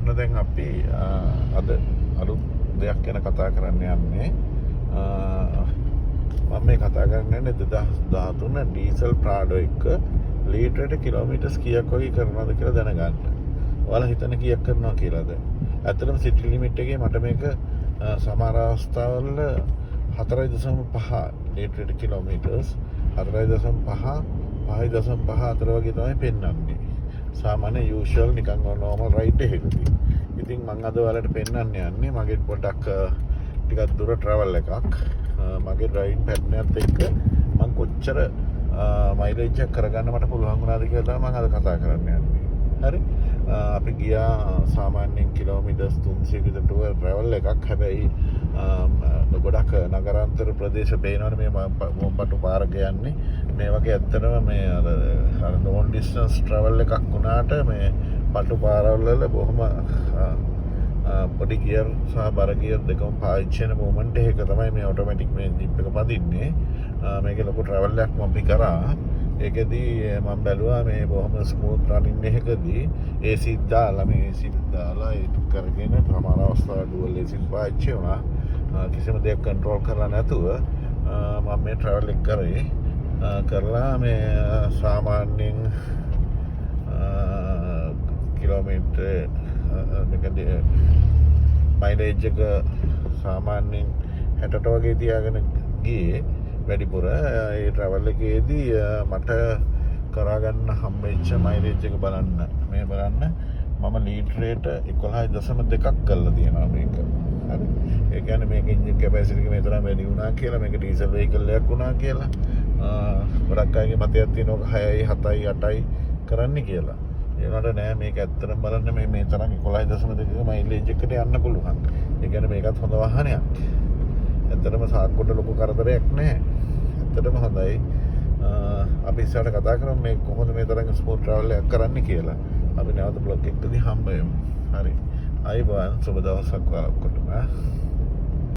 ඔන්න දැන් අපි අද අලුත් දෙයක් ගැන කතා කරන්න යන්නේ. මම මේ කතා කරන්නේ 2013 ඩීසල් ප්‍රාඩෝ එක ලීටරයට කිලෝමීටර්ස් කීයක් වගේ කරනවද කියලා දැනගන්න. ඔයාලා හිතන කීයක් කරනවා කියලාද? ඇත්තටම සිටි ලිමිට් එකේ මට මේක සමහර අවස්ථාවල 4.5 ලීටරයට කිලෝමීටර්ස් 4.5 5.5 අතර වගේ තමයි පෙන්වන්නේ. සාමාන්‍ය යූෂුවල් නිකන් නෝමල් රයිඩ් එකකදී. ඉතින් මම අද ඔයාලට පෙන්වන්න යන්නේ මගේ පොඩක් ටිකක් දුර ට්‍රැවල් එකක්. මගේ ඩ්‍රයිවිං පැටර්න් එකත් එක්ක මම කොච්චර මයිලේජ් එක කරගන්න මට පුළුවන් වුණාද කියලා තමයි මම අද කතා කරන්න යන්නේ. හරි. අපි ගියා සාමාන්‍යයෙන් කිලෝමීටර්ස් 300 විතර ට්‍රැවල් එකක්. හැබැයි ගොඩක් නගරාන්තර ප්‍රදේශ පේනවනේ මේ මොම්බටු පාරක යන්නේ. මේ වගේ ඇත්තටම මේ අර ලොන් ඩිස්ටන්ස් ට්‍රැවල් එකක් වුණාට මේ පටු පාරවල වල බොහොම පොඩි ගියර් සහ බර ගියර් දෙකම පාවිච්චි කරන මොමන්ට් එකක තමයි මේ ඔටෝමැටික් මේ ජිප් එක පදින්නේ. මේකේ ලොකු ට්‍රැවල් එකක් මම කරා. ඒකෙදී මම බැලුවා මේ බොහොම ස්මූත් රනින් එකකදී AC දාලා ඒක කරගෙන සමහර අවස්ථාවල ඩුවල් AC පාවිච්චි වුණා. කිසිම දෙයක් කන්ට්‍රෝල් කරලා නැතුව මම මේ ට්‍රැවල් එක කරලා මේ සාමාන්‍යයෙන් කිලෝමීටර් මයිලේජ් එක සාමාන්‍යයෙන් 60ට වගේ තියාගෙන ගියේ වැඩිපුර. ඒ ට්‍රැවල් එකේදී මට කරාගන්න හම්බෙච්ච මයිලේජ් එක බලන්න මම ලීටරයට 11.2ක් කරලා තියෙනවා මේක. හරි. ඒ කියන්නේ මේක එන්ජින් කැපැසිටි එක මේ තරම් වැඩි වුණා කියලා, මේක ඩීසල් වෙහිකල් එකක් වුණා කියලා. ගොඩක් අයගේ මතයක් තියෙනවා 6යි 7යි 8යි කරන්න කියලා. ඒ වුණාට නෑ, මේක ඇත්තටම බලන්න මේ තරම් 11.2ක මයිලේජ් එකට යන්න පුළුවන්. ඒ කියන්නේ මේකත් හොඳ වාහනයක්. ඇත්තටම සාක්කුවට ලොකු කරදරයක් නෑ. ඇත්තටම හොඳයි. අපි ඉස්සරහට කතා කරමු මේ කොහොමද මේ තරම් ස්මූත් ට්‍රැවල් එකක් කරන්න කියලා. අපි නැවත බ්ලොග් එකකදී හම්බ වෙමු. හරි. අයිබෝන් සුබ දවසක් ඔයාලට.